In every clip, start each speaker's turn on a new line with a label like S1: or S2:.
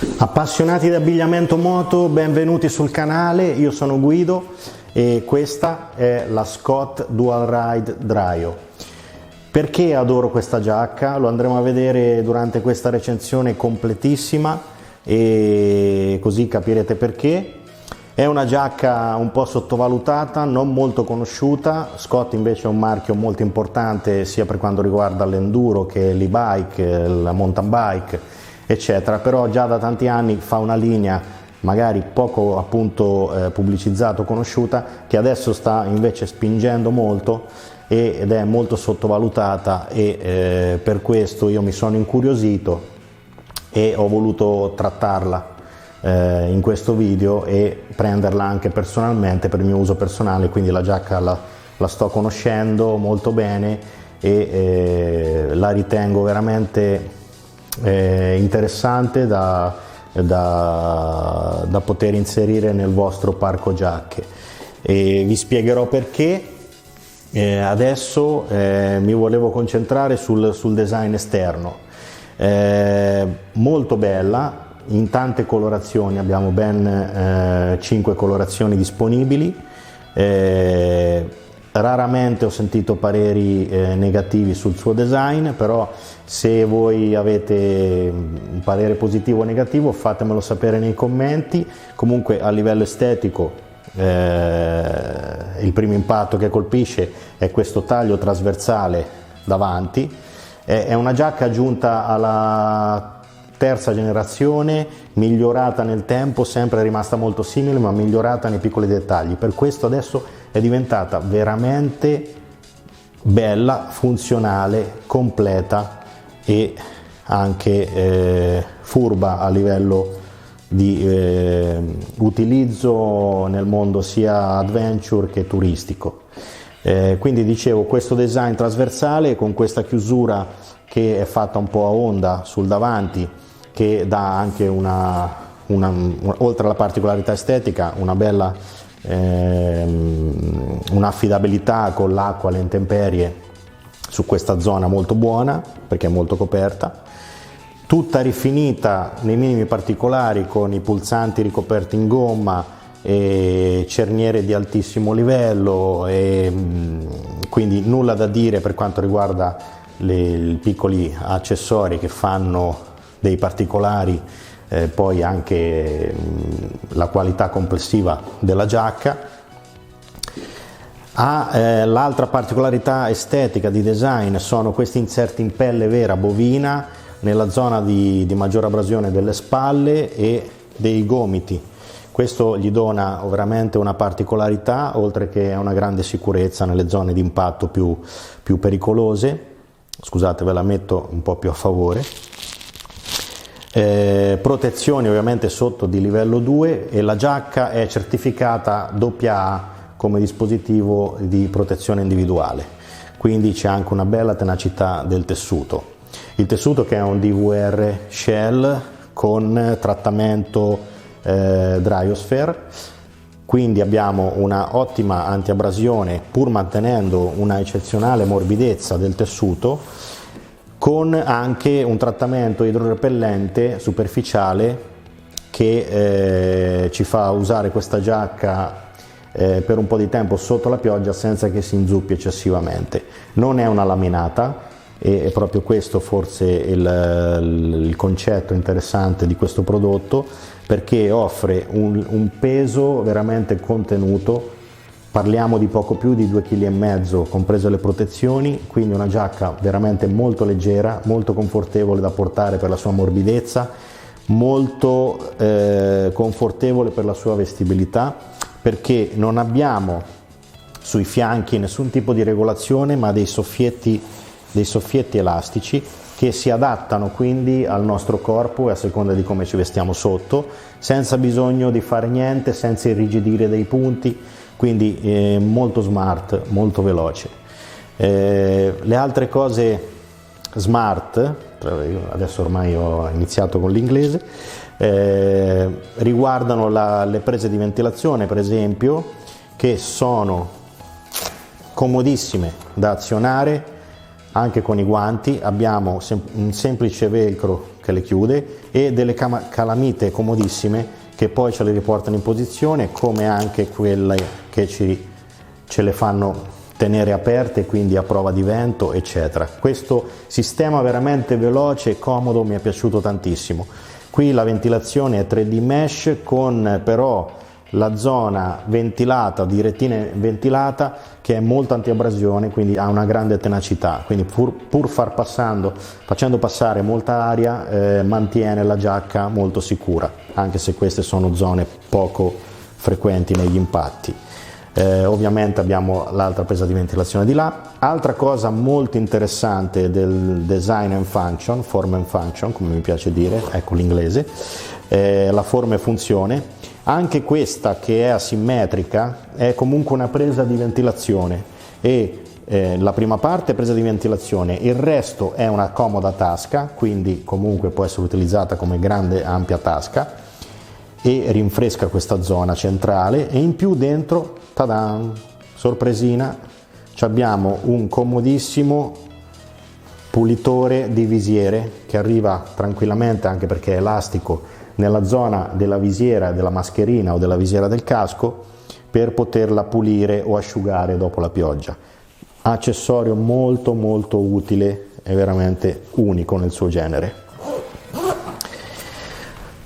S1: Appassionati di abbigliamento moto, benvenuti sul canale, io sono Guido e questa è la Scott Dual Ride Dryo. Perché adoro questa giacca? Lo andremo a vedere durante questa recensione completissima e così capirete perché. È una giacca un po' sottovalutata, non molto conosciuta. Scott invece è un marchio molto importante sia per quanto riguarda l'enduro che l'e-bike, la mountain bike, eccetera, però già da tanti anni fa una linea magari poco appunto pubblicizzata o conosciuta, che adesso sta invece spingendo molto ed è molto sottovalutata e per questo io mi sono incuriosito e ho voluto trattarla in questo video e prenderla anche personalmente per il mio uso personale, quindi la giacca la sto conoscendo molto bene e la ritengo veramente interessante da poter inserire nel vostro parco giacche e vi spiegherò perché. Adesso mi volevo concentrare sul design esterno, molto bella in tante colorazioni, abbiamo ben 5 colorazioni disponibili. Raramente ho sentito pareri negativi sul suo design, però se voi avete un parere positivo o negativo fatemelo sapere nei commenti. Comunque a livello estetico il primo impatto che colpisce è questo taglio trasversale davanti. È una giacca giunta alla terza generazione, migliorata nel tempo, sempre rimasta molto simile ma migliorata nei piccoli dettagli, per questo adesso è diventata veramente bella, funzionale, completa e anche furba a livello di utilizzo nel mondo sia adventure che turistico. Quindi dicevo, questo design trasversale con questa chiusura che è fatta un po' a onda sul davanti, che dà anche oltre alla particolarità estetica, una bella un'affidabilità con l'acqua, le intemperie su questa zona molto buona perché è molto coperta, tutta rifinita nei minimi particolari con i pulsanti ricoperti in gomma e cerniere di altissimo livello e quindi nulla da dire per quanto riguarda i piccoli accessori che fanno dei particolari, poi anche la qualità complessiva della giacca. L'altra particolarità estetica di design sono questi inserti in pelle vera bovina nella zona di maggiore abrasione delle spalle e dei gomiti. Questo gli dona veramente una particolarità, oltre che una grande sicurezza nelle zone di impatto più pericolose. Scusate, ve la metto un po' più a favore. Protezioni ovviamente sotto di livello 2 e la giacca è certificata AA come dispositivo di protezione individuale, quindi c'è anche una bella tenacità del tessuto. Il tessuto che è un DWR Shell con trattamento Dryosphere, quindi abbiamo una ottima antiabrasione pur mantenendo una eccezionale morbidezza del tessuto, con anche un trattamento idrorepellente superficiale che ci fa usare questa giacca per un po' di tempo sotto la pioggia senza che si inzuppi eccessivamente. Non è una laminata e è proprio questo forse il concetto interessante di questo prodotto, perché offre un peso veramente contenuto. Parliamo di poco più di 2,5 kg comprese le protezioni, quindi una giacca veramente molto leggera, molto confortevole da portare per la sua morbidezza, molto confortevole per la sua vestibilità, perché non abbiamo sui fianchi nessun tipo di regolazione ma dei soffietti elastici che si adattano quindi al nostro corpo e a seconda di come ci vestiamo sotto, senza bisogno di fare niente, senza irrigidire dei punti, quindi molto smart, molto veloce. Le altre cose smart, adesso ormai ho iniziato con l'inglese, riguardano le prese di ventilazione, per esempio, che sono comodissime da azionare anche con i guanti. Abbiamo un semplice velcro che le chiude, e delle calamite comodissime che poi ce le riportano in posizione, come anche quelle che ce le fanno tenere aperte, quindi a prova di vento, eccetera. Questo sistema veramente veloce e comodo mi è piaciuto tantissimo. Qui la ventilazione è 3D mesh, con però la zona ventilata, di retine ventilata, che è molto antiabrasione, quindi ha una grande tenacità, quindi pur facendo passare molta aria, mantiene la giacca molto sicura, anche se queste sono zone poco frequenti negli impatti. Ovviamente abbiamo l'altra presa di ventilazione di là. Altra cosa molto interessante del design and function, form and function come mi piace dire, ecco l'inglese, la forma e funzione. Anche questa, che è asimmetrica, è comunque una presa di ventilazione, e la prima parte è presa di ventilazione, il resto è una comoda tasca, quindi comunque può essere utilizzata come grande ampia tasca, e rinfresca questa zona centrale. E in più dentro, tadan, sorpresina, abbiamo un comodissimo pulitore di visiere che arriva tranquillamente, anche perché è elastico, nella zona della visiera, della mascherina o della visiera del casco, per poterla pulire o asciugare dopo la pioggia. Accessorio molto molto utile e veramente unico nel suo genere.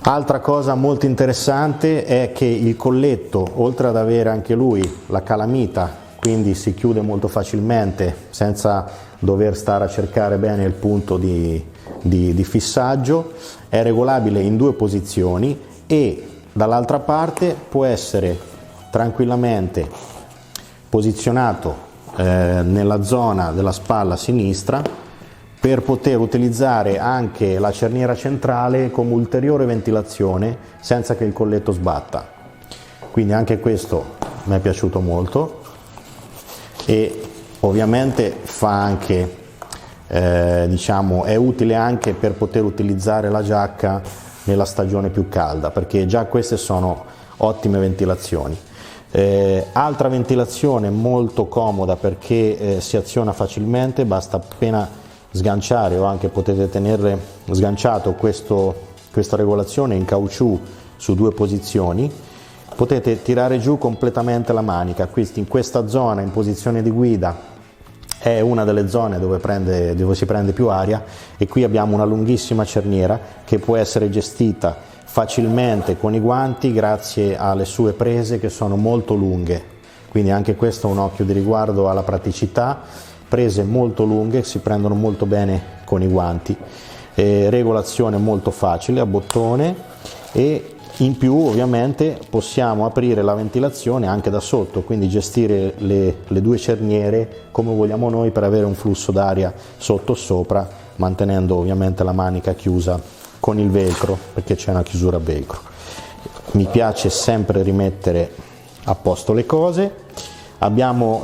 S1: Altra cosa molto interessante è che il colletto, oltre ad avere anche lui la calamita, quindi si chiude molto facilmente senza dover stare a cercare bene il punto di fissaggio, è regolabile in 2 posizioni, e dall'altra parte può essere tranquillamente posizionato nella zona della spalla sinistra, per poter utilizzare anche la cerniera centrale come ulteriore ventilazione senza che il colletto sbatta. Quindi anche questo mi è piaciuto molto, e ovviamente fa anche è utile anche per poter utilizzare la giacca nella stagione più calda, perché già queste sono ottime ventilazioni. Altra ventilazione molto comoda, perché si aziona facilmente, basta appena sganciare, o anche potete tenere sganciato questa regolazione in caucciù su 2 posizioni, potete tirare giù completamente la manica. Quindi in questa zona, in posizione di guida, è una delle zone dove si prende più aria, e qui abbiamo una lunghissima cerniera che può essere gestita facilmente con i guanti grazie alle sue prese che sono molto lunghe, quindi anche questo un occhio di riguardo alla praticità. Prese molto lunghe, si prendono molto bene con i guanti, regolazione molto facile a bottone, e in più ovviamente possiamo aprire la ventilazione anche da sotto, quindi gestire le 2 cerniere come vogliamo noi, per avere un flusso d'aria sotto o sopra, mantenendo ovviamente la manica chiusa con il velcro, perché c'è una chiusura a velcro. Mi piace sempre rimettere a posto le cose. Abbiamo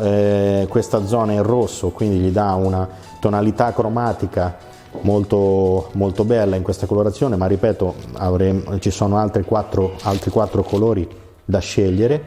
S1: questa zona in rosso, quindi gli dà una tonalità cromatica molto, molto bella in questa colorazione, ma ripeto, ci sono altri quattro colori da scegliere.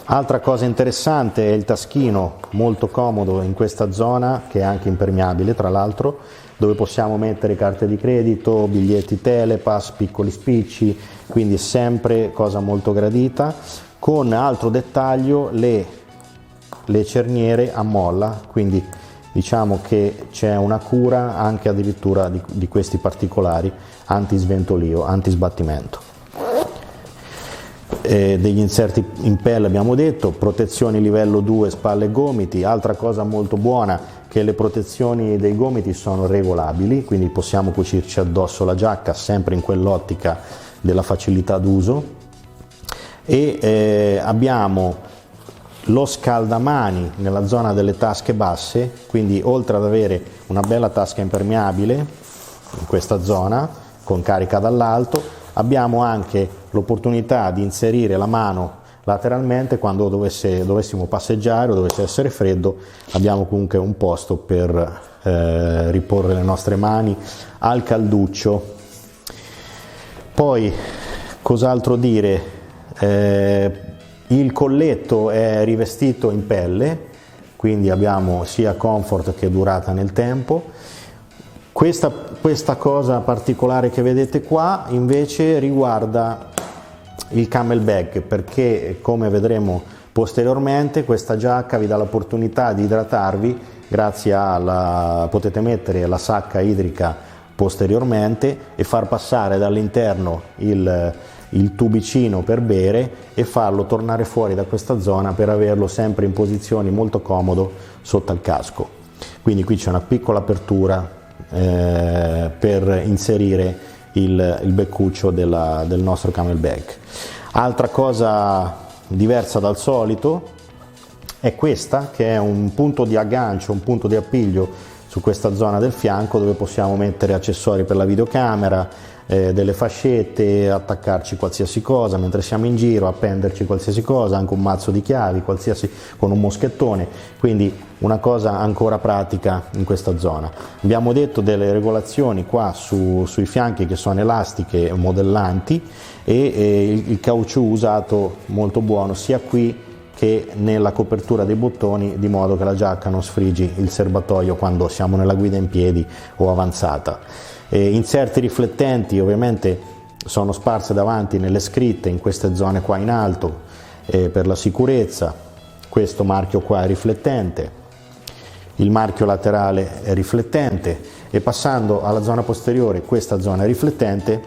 S1: Altra cosa interessante è il taschino, molto comodo in questa zona, che è anche impermeabile tra l'altro, dove possiamo mettere carte di credito, biglietti Telepass, piccoli spicci, quindi sempre cosa molto gradita. Con altro dettaglio, le cerniere a molla, quindi diciamo che c'è una cura anche addirittura di questi particolari, antisventolio, antisbattimento. Degli inserti in pelle abbiamo detto, protezioni livello 2 spalle e gomiti. Altra cosa molto buona, che le protezioni dei gomiti sono regolabili, quindi possiamo cucirci addosso la giacca sempre in quell'ottica della facilità d'uso. E abbiamo lo scaldamani nella zona delle tasche basse, quindi oltre ad avere una bella tasca impermeabile in questa zona con carica dall'alto, abbiamo anche l'opportunità di inserire la mano lateralmente quando dovessimo passeggiare o dovesse essere freddo. Abbiamo comunque un posto per riporre le nostre mani al calduccio. Poi cos'altro dire? Il colletto è rivestito in pelle, quindi abbiamo sia comfort che durata nel tempo. Questa questa cosa particolare che vedete qua invece riguarda il camelback, perché come vedremo posteriormente questa giacca vi dà l'opportunità di idratarvi grazie potete mettere la sacca idrica posteriormente e far passare dall'interno il tubicino per bere e farlo tornare fuori da questa zona per averlo sempre in posizioni molto comodo sotto al casco. Quindi qui c'è una piccola apertura per inserire il beccuccio del nostro camelback. Altra cosa diversa dal solito è questa, che è un punto di aggancio, un punto di appiglio su questa zona del fianco, dove possiamo mettere accessori per la videocamera, delle fascette, attaccarci qualsiasi cosa mentre siamo in giro, appenderci qualsiasi cosa, anche un mazzo di chiavi, qualsiasi, con un moschettone, quindi una cosa ancora pratica in questa zona. Abbiamo detto delle regolazioni qua sui fianchi che sono elastiche modellanti e il caucciù usato molto buono sia qui che nella copertura dei bottoni, di modo che la giacca non sfrigi il serbatoio quando siamo nella guida in piedi o avanzata. Inserti riflettenti ovviamente sono sparse davanti nelle scritte in queste zone qua in alto per la sicurezza. Questo marchio qua è riflettente, il marchio laterale è riflettente e passando alla zona posteriore questa zona è riflettente.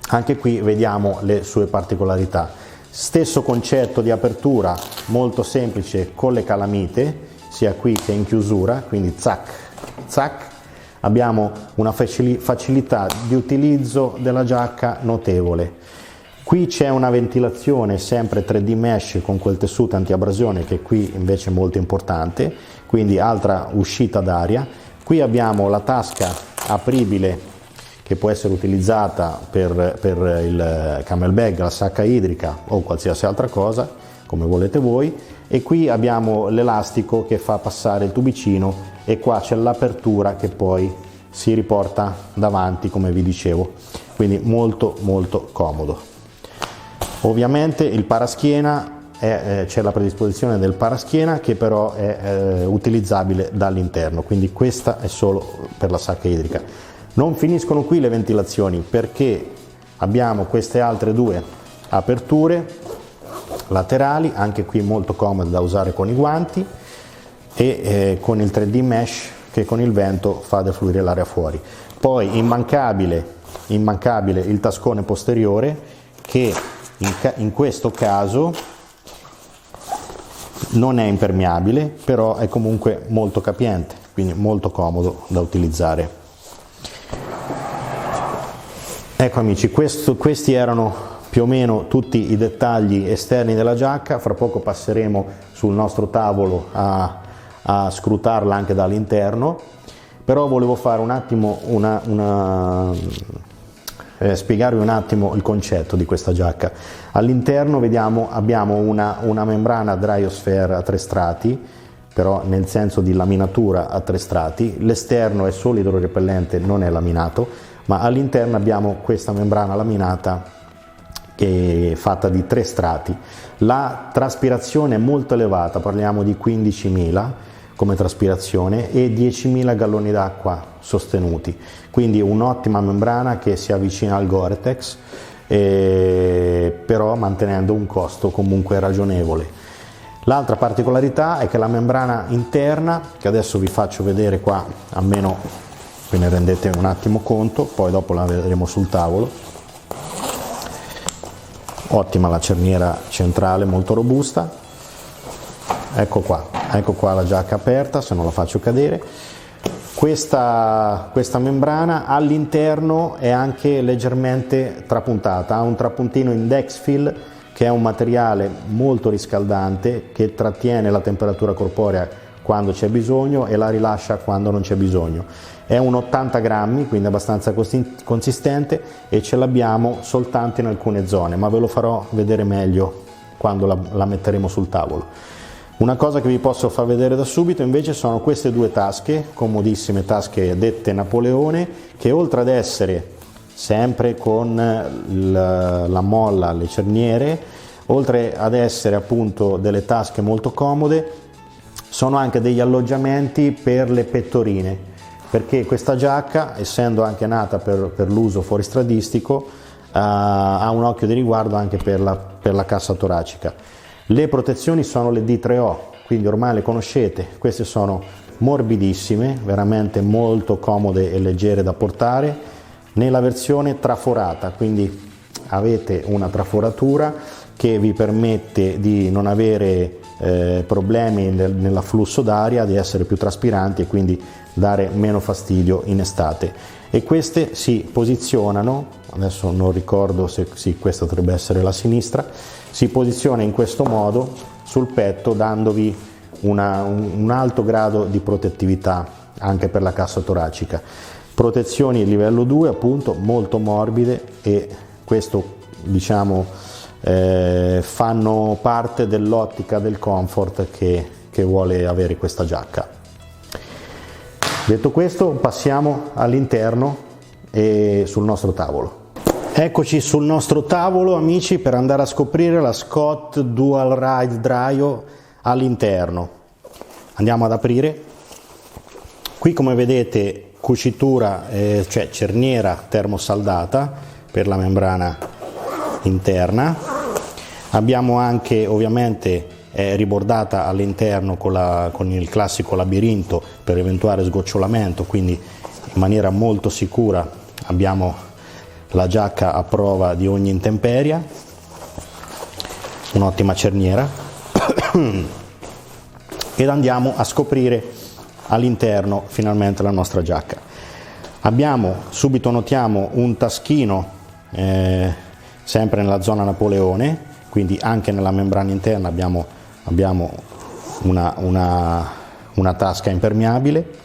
S1: Anche qui vediamo le sue particolarità. Stesso concetto di apertura molto semplice con le calamite, sia qui che in chiusura, quindi zac, zac. Abbiamo una facilità di utilizzo della giacca notevole. Qui c'è una ventilazione sempre 3D mesh con quel tessuto antiabrasione che qui invece è molto importante, quindi altra uscita d'aria. Qui abbiamo la tasca apribile che può essere utilizzata per il camelback, la sacca idrica o qualsiasi altra cosa, come volete voi, e qui abbiamo l'elastico che fa passare il tubicino e qua c'è l'apertura che poi si riporta davanti, come vi dicevo, quindi molto molto comodo. Ovviamente il paraschiena, c'è la predisposizione del paraschiena che però è utilizzabile dall'interno, quindi questa è solo per la sacca idrica. Non finiscono qui le ventilazioni, perché abbiamo queste altre due aperture laterali, anche qui molto comode da usare con i guanti e con il 3D mesh che con il vento fa defluire l'aria fuori. Poi immancabile il tascone posteriore che in questo caso non è impermeabile, però è comunque molto capiente, quindi molto comodo da utilizzare. Ecco amici, questi erano più o meno tutti i dettagli esterni della giacca. Fra poco passeremo sul nostro tavolo a scrutarla anche dall'interno, però volevo fare un attimo spiegarvi un attimo il concetto di questa giacca. All'interno abbiamo una membrana Dryosphere a 3 strati, però nel senso di laminatura a 3 strati. L'esterno è solo idrorepellente, non è laminato, ma all'interno abbiamo questa membrana laminata che è fatta di 3 strati. La traspirazione è molto elevata, parliamo di 15.000 come traspirazione e 10.000 galloni d'acqua sostenuti, quindi un'ottima membrana che si avvicina al Gore-Tex, però mantenendo un costo comunque ragionevole. L'altra particolarità è che la membrana interna, che adesso vi faccio vedere qua, almeno ve ne rendete un attimo conto, poi dopo la vedremo sul tavolo. Ottima la cerniera centrale, molto robusta. Ecco qua la giacca aperta, se non la faccio cadere. Questa membrana all'interno è anche leggermente trapuntata, ha un trapuntino in Dexfill, che è un materiale molto riscaldante che trattiene la temperatura corporea quando c'è bisogno e la rilascia quando non c'è bisogno. È un 80 grammi, quindi abbastanza consistente, e ce l'abbiamo soltanto in alcune zone, ma ve lo farò vedere meglio quando la metteremo sul tavolo. Una cosa che vi posso far vedere da subito invece sono queste due tasche, comodissime tasche dette Napoleone, che oltre ad essere sempre con la molla, le cerniere, oltre ad essere appunto delle tasche molto comode, sono anche degli alloggiamenti per le pettorine. perché questa giacca, essendo anche nata per l'uso fuoristradistico, ha un occhio di riguardo anche per la cassa toracica. Le protezioni sono le D3O, quindi ormai le conoscete, queste sono morbidissime, veramente molto comode e leggere da portare, nella versione traforata, quindi avete una traforatura che vi permette di non avere problemi nell'afflusso d'aria, di essere più traspiranti e quindi dare meno fastidio in estate. E queste si posizionano, adesso non ricordo se sì, questa dovrebbe essere la sinistra, si posiziona in questo modo sul petto, dandovi un alto grado di protettività anche per la cassa toracica. Protezioni livello 2, appunto, molto morbide, e questo, diciamo, fanno parte dell'ottica del comfort che vuole avere questa giacca. Detto questo, passiamo all'interno e sul nostro tavolo. Eccoci sul nostro tavolo, amici, per andare a scoprire la Scott Dual Ride Dryo all'interno. Andiamo ad aprire. Qui, come vedete, cucitura, cioè cerniera termosaldata per la membrana interna. Abbiamo anche, ovviamente, ribordata all'interno con il classico labirinto per eventuale sgocciolamento, quindi in maniera molto sicura abbiamo la giacca a prova di ogni intemperia. Un'ottima cerniera. Ed andiamo a scoprire all'interno finalmente la nostra giacca. Subito notiamo un taschino sempre nella zona Napoleone, quindi anche nella membrana interna abbiamo una tasca impermeabile,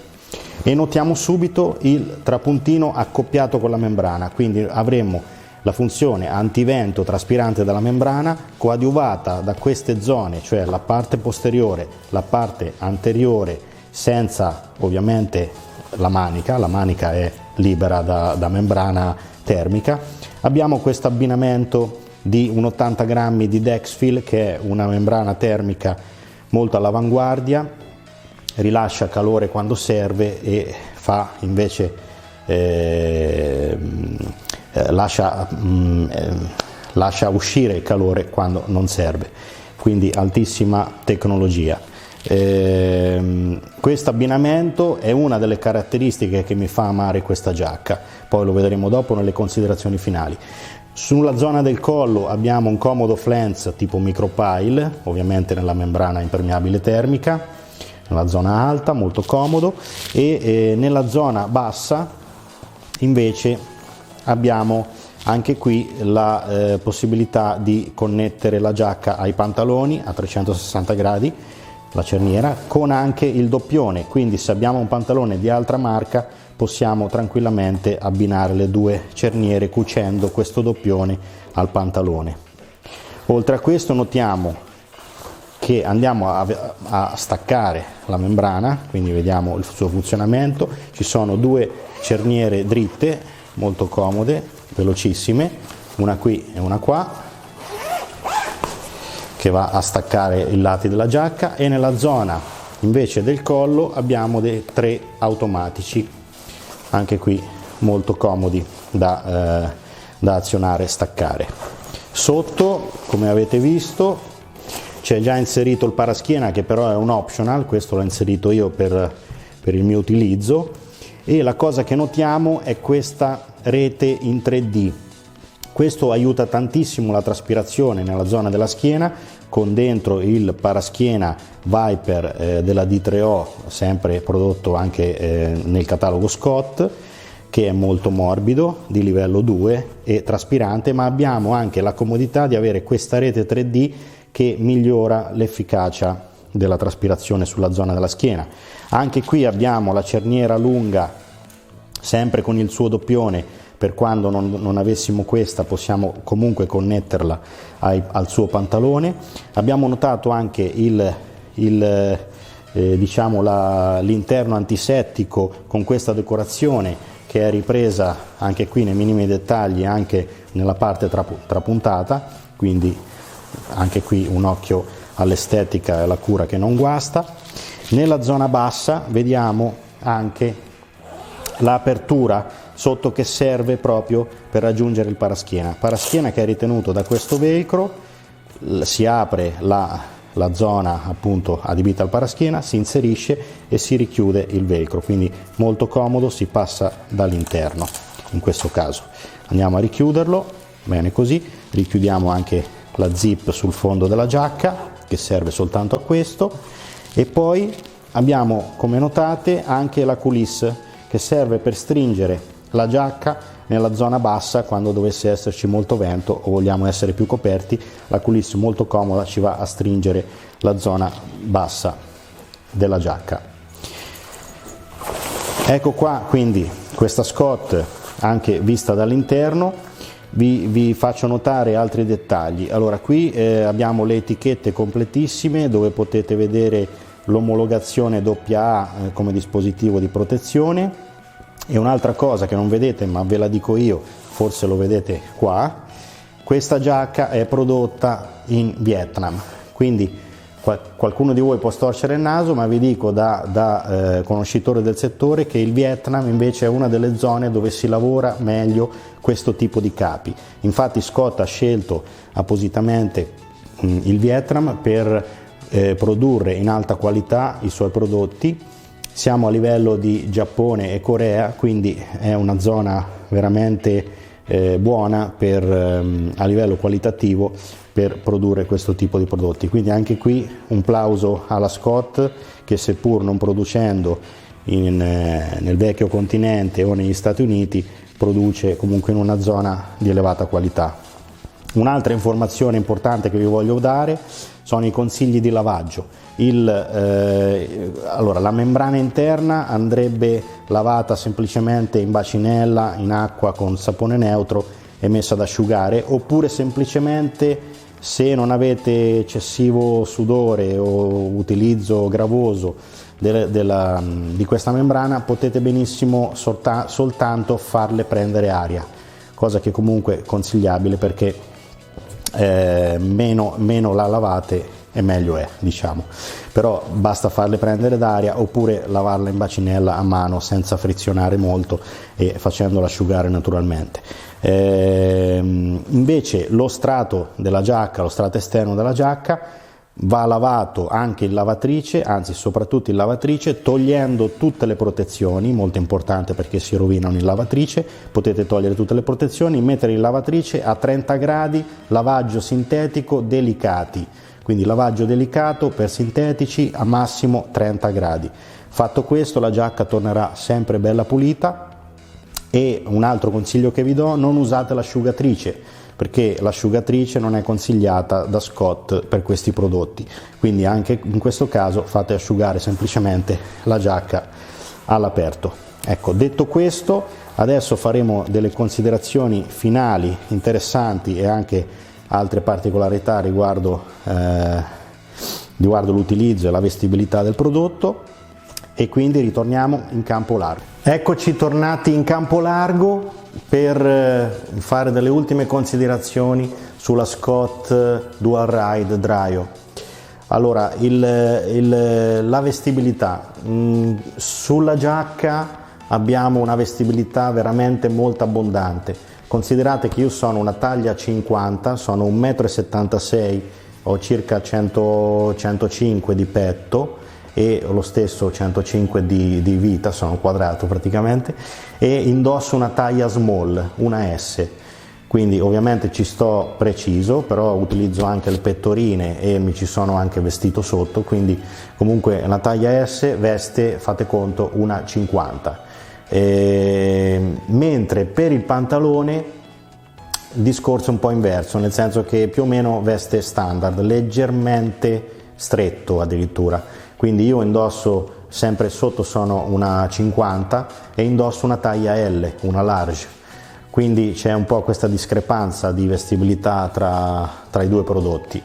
S1: e notiamo subito il trapuntino accoppiato con la membrana, quindi avremo la funzione antivento traspirante della membrana coadiuvata da queste zone, cioè la parte posteriore, la parte anteriore, senza ovviamente la manica è libera da membrana termica. Abbiamo questo abbinamento di un 80 grammi di Dexfil, che è una membrana termica molto all'avanguardia, rilascia calore quando serve e fa invece lascia uscire il calore quando non serve, quindi altissima tecnologia. Questo abbinamento è una delle caratteristiche che mi fa amare questa giacca, poi lo vedremo dopo nelle considerazioni finali. Sulla zona del collo abbiamo un comodo flange tipo micropile, ovviamente nella membrana impermeabile termica, nella zona alta, molto comodo, e nella zona bassa invece abbiamo anche qui la possibilità di connettere la giacca ai pantaloni a 360 gradi, la cerniera, con anche il doppione, quindi se abbiamo un pantalone di altra marca possiamo tranquillamente abbinare le due cerniere cucendo questo doppione al pantalone. Oltre a questo notiamo che andiamo a staccare la membrana, quindi vediamo il suo funzionamento. Ci sono due cerniere dritte molto comode, velocissime, una qui e una qua, che va a staccare i lati della giacca, e nella zona invece del collo abbiamo dei 3 automatici, anche qui molto comodi da azionare e staccare. Sotto, come avete visto, c'è già inserito il paraschiena, che però è un optional, questo l'ho inserito io per il mio utilizzo, e la cosa che notiamo è questa rete in 3D. Questo aiuta tantissimo la traspirazione nella zona della schiena, con dentro il paraschiena Viper della D3O, sempre prodotto anche nel catalogo Scott, che è molto morbido, di livello 2 e traspirante, ma abbiamo anche la comodità di avere questa rete 3D che migliora l'efficacia della traspirazione sulla zona della schiena. Anche qui abbiamo la cerniera lunga, sempre con il suo doppione. Per quando non avessimo questa possiamo comunque connetterla al suo pantalone. Abbiamo notato anche l'interno antisettico con questa decorazione, che è ripresa anche qui nei minimi dettagli, anche nella parte trapuntata, quindi anche qui un occhio all'estetica e alla cura che non guasta. Nella zona bassa vediamo anche l'apertura sotto che serve proprio per raggiungere il paraschiena che è ritenuto da questo velcro. Si apre la zona appunto adibita al paraschiena, si inserisce e si richiude il velcro, quindi molto comodo, si passa dall'interno. In questo caso andiamo a richiuderlo, bene così, richiudiamo anche la zip sul fondo della giacca che serve soltanto a questo, e poi abbiamo, come notate, anche la coulisse che serve per stringere la giacca nella zona bassa quando dovesse esserci molto vento o vogliamo essere più coperti. La coulisse molto comoda ci va a stringere la zona bassa della giacca. Ecco qua quindi questa Scott anche vista dall'interno. Vi faccio notare altri dettagli. Allora, qui abbiamo le etichette completissime dove potete vedere l'omologazione AA come dispositivo di protezione. E un'altra cosa che non vedete, ma ve la dico io, forse lo vedete qua, questa giacca è prodotta in Vietnam, quindi qualcuno di voi può storcere il naso, ma vi dico da conoscitore del settore che il Vietnam invece è una delle zone dove si lavora meglio questo tipo di capi. Infatti Scott ha scelto appositamente il Vietnam per produrre in alta qualità i suoi prodotti. Siamo a livello di Giappone e Corea, quindi è una zona veramente buona a livello qualitativo per produrre questo tipo di prodotti. Quindi anche qui un plauso alla Scott che, seppur non producendo nel vecchio continente o negli Stati Uniti, produce comunque in una zona di elevata qualità. Un'altra informazione importante che vi voglio dare sono i consigli di lavaggio. Allora, la membrana interna andrebbe lavata semplicemente in bacinella, in acqua con sapone neutro e messa ad asciugare, oppure semplicemente, se non avete eccessivo sudore o utilizzo gravoso di questa membrana, potete benissimo soltanto farle prendere aria, cosa che comunque è consigliabile perché meno la lavate e meglio è, diciamo. Però basta farle prendere d'aria oppure lavarla in bacinella a mano senza frizionare molto e facendola asciugare naturalmente. Invece lo strato della giacca, lo strato esterno della giacca, va lavato anche in lavatrice, anzi soprattutto in lavatrice, togliendo tutte le protezioni, molto importante perché si rovinano in lavatrice. Potete togliere tutte le protezioni, mettere in lavatrice a 30 gradi, lavaggio sintetico delicati, quindi lavaggio delicato per sintetici a massimo 30 gradi. Fatto questo, la giacca tornerà sempre bella pulita. E un altro consiglio che vi do: non usate l'asciugatrice, perché l'asciugatrice non è consigliata da Scott per questi prodotti, quindi anche in questo caso fate asciugare semplicemente la giacca all'aperto. Ecco, detto questo, adesso faremo delle considerazioni finali interessanti e anche altre particolarità riguardo l'utilizzo e la vestibilità del prodotto, e quindi ritorniamo in campo largo. Eccoci tornati in campo largo per fare delle ultime considerazioni sulla Scott Dual Ride Dryo. Allora, la vestibilità. Sulla giacca abbiamo una vestibilità veramente molto abbondante. Considerate che io sono una taglia 50, sono 1,76 m, ho circa 105 di petto e lo stesso 105 di vita, sono quadrato praticamente, e indosso una taglia small, una S, quindi ovviamente ci sto preciso, però utilizzo anche le pettorine e mi ci sono anche vestito sotto, quindi comunque la taglia S veste, fate conto, una 50. Mentre per il pantalone il discorso è un po' inverso, nel senso che più o meno veste standard, leggermente stretto addirittura. Quindi io indosso sempre, sotto sono una 50 e indosso una taglia L, una large, quindi c'è un po' questa discrepanza di vestibilità tra i due prodotti.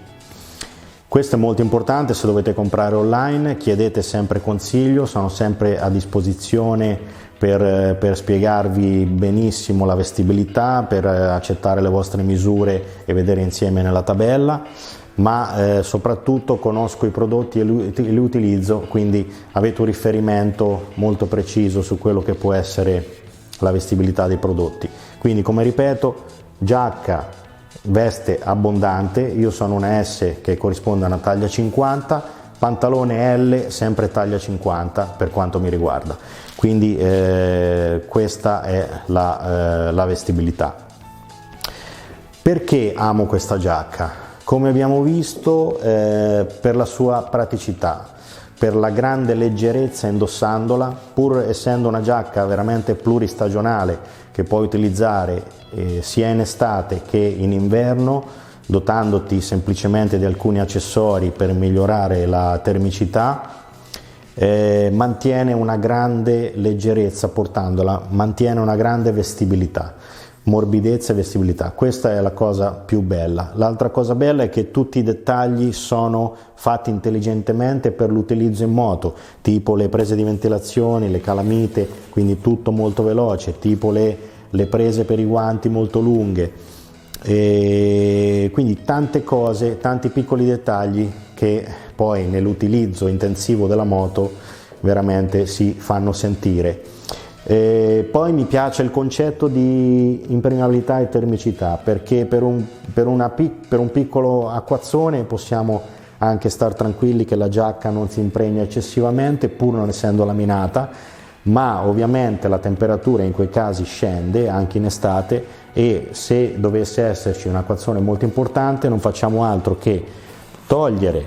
S1: Questo è molto importante. Se dovete comprare online, chiedete sempre consiglio, sono sempre a disposizione per spiegarvi benissimo la vestibilità, per accettare le vostre misure e vedere insieme nella tabella. ma soprattutto conosco i prodotti e li utilizzo, quindi avete un riferimento molto preciso su quello che può essere la vestibilità dei prodotti. Quindi, come ripeto, giacca, veste abbondante, io sono una S che corrisponde a una taglia 50, pantalone L sempre taglia 50 per quanto mi riguarda, quindi questa è la vestibilità. Perché amo questa giacca? Come abbiamo visto, per la sua praticità, per la grande leggerezza indossandola, pur essendo una giacca veramente pluristagionale che puoi utilizzare sia in estate che in inverno, dotandoti semplicemente di alcuni accessori per migliorare la termicità, mantiene una grande leggerezza portandola, mantiene una grande vestibilità. Morbidezza e vestibilità, questa è la cosa più bella. L'altra cosa bella è che tutti i dettagli sono fatti intelligentemente per l'utilizzo in moto, tipo le prese di ventilazione, le calamite, quindi tutto molto veloce, tipo le prese per i guanti molto lunghe, e quindi tante cose, tanti piccoli dettagli che poi nell'utilizzo intensivo della moto veramente si fanno sentire. Poi mi piace il concetto di impermeabilità e termicità, perché per un piccolo acquazzone possiamo anche star tranquilli che la giacca non si impregna eccessivamente pur non essendo laminata, ma ovviamente la temperatura in quei casi scende anche in estate, e se dovesse esserci un acquazzone molto importante non facciamo altro che togliere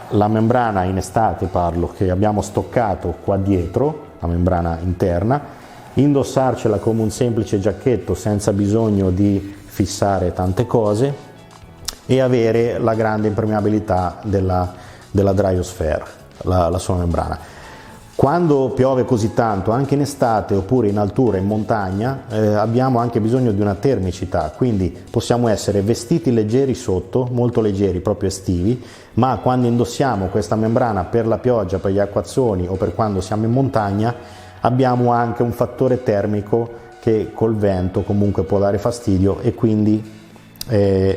S1: la membrana in estate, parlo, che abbiamo stoccato qua dietro, la membrana interna, indossarcela come un semplice giacchetto senza bisogno di fissare tante cose e avere la grande impermeabilità della Dryosphere, la sua membrana. Quando piove così tanto, anche in estate oppure in altura, in montagna, abbiamo anche bisogno di una termicità, quindi possiamo essere vestiti leggeri sotto, molto leggeri, proprio estivi, ma quando indossiamo questa membrana per la pioggia, per gli acquazzoni o per quando siamo in montagna, abbiamo anche un fattore termico che col vento comunque può dare fastidio, e quindi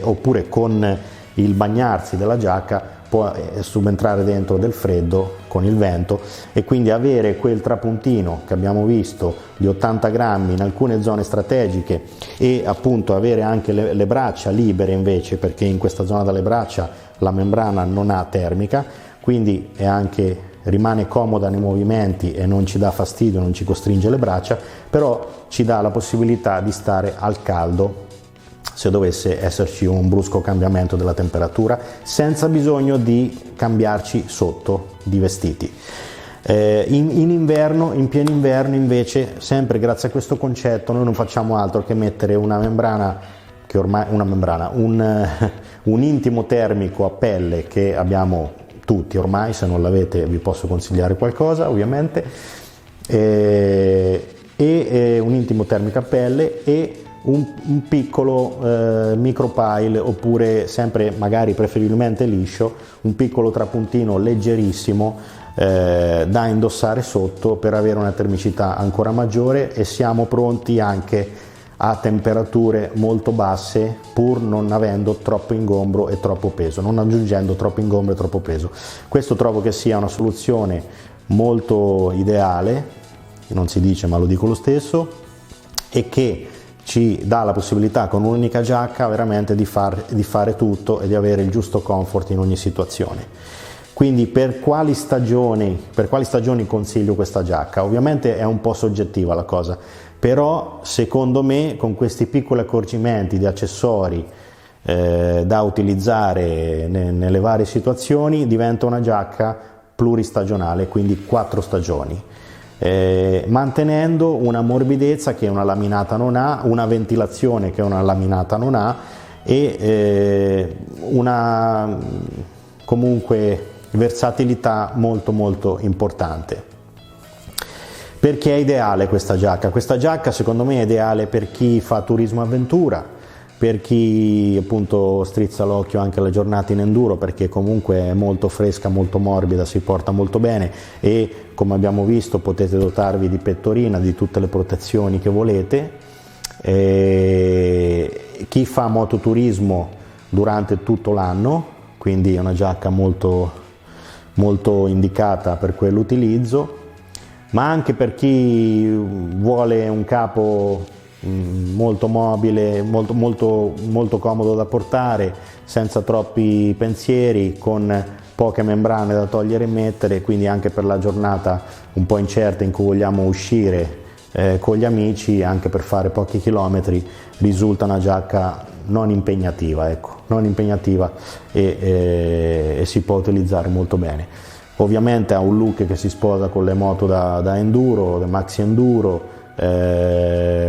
S1: oppure con il bagnarsi della giacca può subentrare dentro del freddo con il vento, e quindi avere quel trapuntino che abbiamo visto di 80 grammi in alcune zone strategiche, e appunto avere anche le braccia libere invece, perché in questa zona dalle braccia la membrana non ha termica, quindi rimane comoda nei movimenti e non ci dà fastidio, non ci costringe le braccia, però ci dà la possibilità di stare al caldo se dovesse esserci un brusco cambiamento della temperatura, senza bisogno di cambiarci sotto di vestiti. In inverno, in pieno inverno invece, sempre grazie a questo concetto, noi non facciamo altro che mettere una membrana, un intimo termico a pelle che abbiamo tutti ormai, se non l'avete vi posso consigliare qualcosa ovviamente, e un intimo termico a pelle e un piccolo micropile, oppure sempre magari preferibilmente liscio, un piccolo trapuntino leggerissimo da indossare sotto per avere una termicità ancora maggiore, e siamo pronti anche a temperature molto basse pur non avendo troppo ingombro e troppo peso, non aggiungendo troppo ingombro e troppo peso. Questo trovo che sia una soluzione molto ideale, non si dice ma lo dico lo stesso, e che ci dà la possibilità con un'unica giacca veramente di fare tutto e di avere il giusto comfort in ogni situazione. Quindi per quali stagioni consiglio questa giacca? Ovviamente è un po' soggettiva la cosa, però secondo me con questi piccoli accorgimenti di accessori da utilizzare nelle varie situazioni diventa una giacca pluristagionale, quindi 4 stagioni. Mantenendo una morbidezza che una laminata non ha, una ventilazione che una laminata non ha, e una comunque versatilità molto molto importante. Perché è ideale questa giacca? Questa giacca secondo me è ideale per chi fa turismo avventura, per chi appunto strizza l'occhio anche alle giornate in enduro, perché comunque è molto fresca, molto morbida, si porta molto bene, e come abbiamo visto potete dotarvi di pettorina, di tutte le protezioni che volete. Chi fa mototurismo durante tutto l'anno quindi è una giacca molto, molto indicata per quell'utilizzo, ma anche per chi vuole un capo molto mobile, molto comodo da portare, senza troppi pensieri, con poche membrane da togliere e mettere, quindi anche per la giornata un po' incerta in cui vogliamo uscire con gli amici, anche per fare pochi chilometri, risulta una giacca non impegnativa, ecco, non impegnativa e si può utilizzare molto bene. Ovviamente ha un look che si sposa con le moto da enduro, da maxi enduro,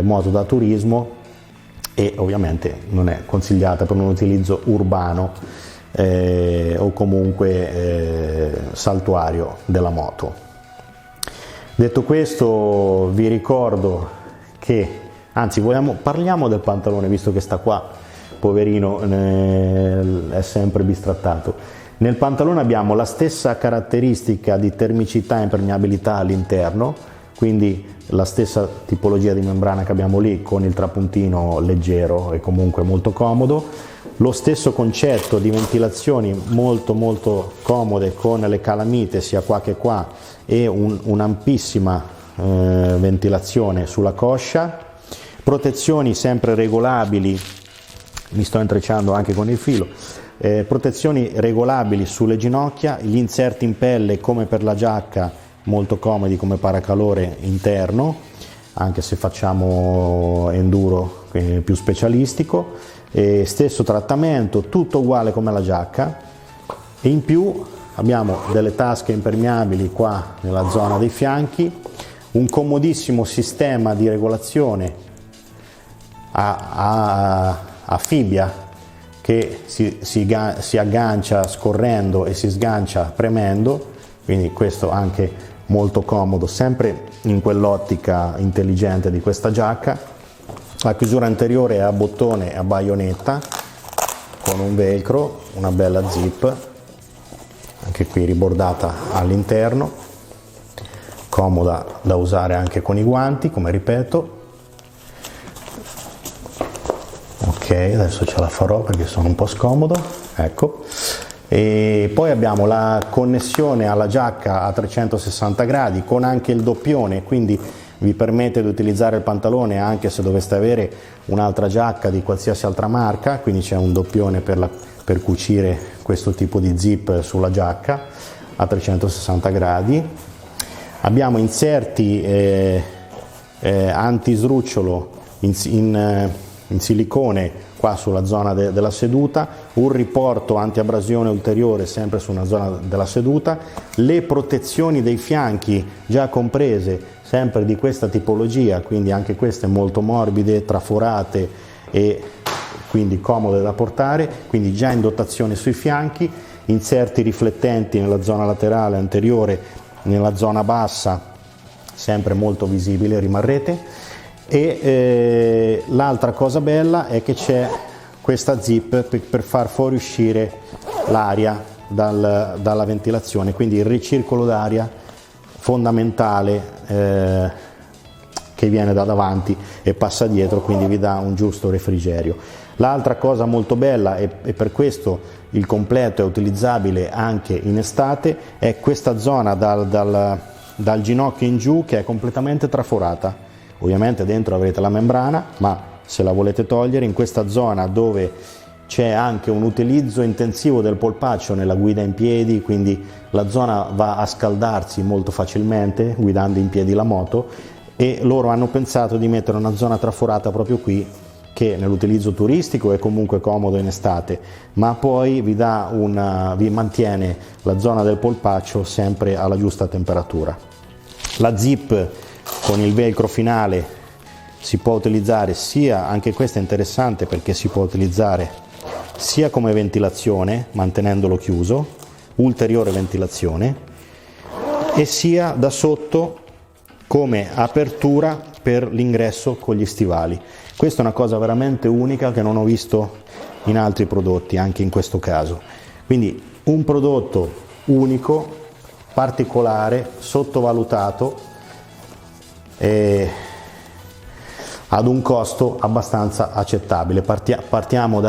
S1: moto da turismo, e ovviamente non è consigliata per un utilizzo urbano o comunque saltuario della moto. Detto questo, vi ricordo che, anzi parliamo del pantalone, visto che sta qua, poverino, è sempre bistrattato. Nel pantalone abbiamo la stessa caratteristica di termicità e impermeabilità all'interno, quindi la stessa tipologia di membrana che abbiamo lì, con il trapuntino leggero e comunque molto comodo. Lo stesso concetto di ventilazioni molto comode, con le calamite sia qua che qua e un'ampissima ventilazione sulla coscia. Protezioni sempre regolabili, mi sto intrecciando anche con il filo, protezioni regolabili sulle ginocchia, gli inserti in pelle come per la giacca, molto comodi come paracalore interno, anche se facciamo enduro più specialistico, stesso trattamento, tutto uguale come la giacca, e in più abbiamo delle tasche impermeabili qua nella zona dei fianchi, un comodissimo sistema di regolazione a fibbia che si aggancia scorrendo e si sgancia premendo, quindi questo anche molto comodo, sempre in quell'ottica intelligente di questa giacca. La chiusura anteriore è a bottone e a baionetta con un velcro, una bella zip, anche qui ribordata all'interno, comoda da usare anche con i guanti, come ripeto. Ok, adesso ce la farò perché sono un po' scomodo, ecco. E poi abbiamo la connessione alla giacca a 360 gradi con anche il doppione, quindi vi permette di utilizzare il pantalone anche se doveste avere un'altra giacca di qualsiasi altra marca, quindi c'è un doppione per cucire questo tipo di zip sulla giacca a 360 gradi. Abbiamo inserti anti-sdrucciolo in silicone qua sulla zona della seduta, un riporto anti-abrasione ulteriore sempre su una zona della seduta, le protezioni dei fianchi già comprese sempre di questa tipologia, quindi anche queste molto morbide, traforate e quindi comode da portare, quindi già in dotazione sui fianchi, inserti riflettenti nella zona laterale anteriore, nella zona bassa, sempre molto visibile, rimarrete. E l'altra cosa bella è che c'è questa zip per far fuoriuscire l'aria dalla ventilazione, quindi il ricircolo d'aria fondamentale che viene da davanti e passa dietro, quindi vi dà un giusto refrigerio. L'altra cosa molto bella, e per questo il completo è utilizzabile anche in estate, è questa zona dal ginocchio in giù che è completamente traforata. Ovviamente dentro avrete la membrana, ma se la volete togliere, in questa zona dove c'è anche un utilizzo intensivo del polpaccio nella guida in piedi, quindi la zona va a scaldarsi molto facilmente guidando in piedi la moto, e loro hanno pensato di mettere una zona traforata proprio qui, che nell'utilizzo turistico è comunque comodo in estate, ma poi vi mantiene la zona del polpaccio sempre alla giusta temperatura. La zip con il velcro finale si può utilizzare sia, anche questa è interessante perché si può utilizzare sia come ventilazione, mantenendolo chiuso, ulteriore ventilazione, e sia da sotto come apertura per l'ingresso con gli stivali. Questa è una cosa veramente unica che non ho visto in altri prodotti, anche in questo caso. Quindi un prodotto unico, particolare, sottovalutato. ad un costo abbastanza accettabile. Parliamo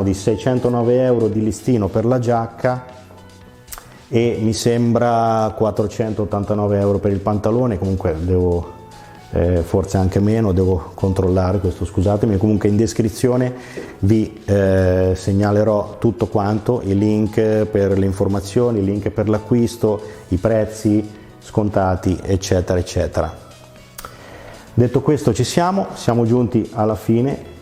S1: di 609 euro di listino per la giacca e mi sembra 489 euro per il pantalone, comunque devo forse anche meno, devo controllare questo, scusatemi. Comunque in descrizione vi segnalerò tutto quanto, i link per le informazioni, i link per l'acquisto, i prezzi scontati, eccetera eccetera. Detto questo, siamo giunti alla fine.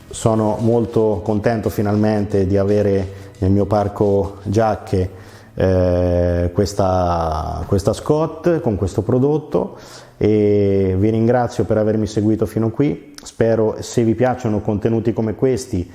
S1: Sono molto contento finalmente di avere nel mio parco giacche questa Scott con questo prodotto, e vi ringrazio per avermi seguito fino qui. Spero, se vi piacciono contenuti come questi,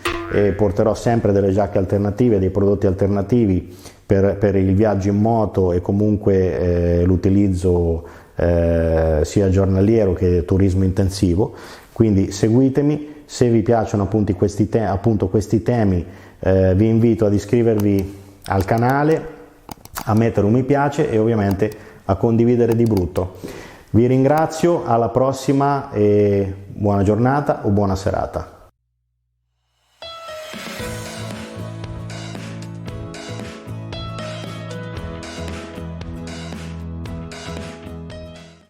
S1: porterò sempre delle giacche alternative, dei prodotti alternativi per il viaggio in moto e comunque l'utilizzo sia giornaliero che turismo intensivo. Quindi seguitemi. Se vi piacciono appunto questi temi, vi invito ad iscrivervi al canale, a mettere un mi piace e ovviamente a condividere di brutto. Vi ringrazio, alla prossima e buona giornata o buona serata.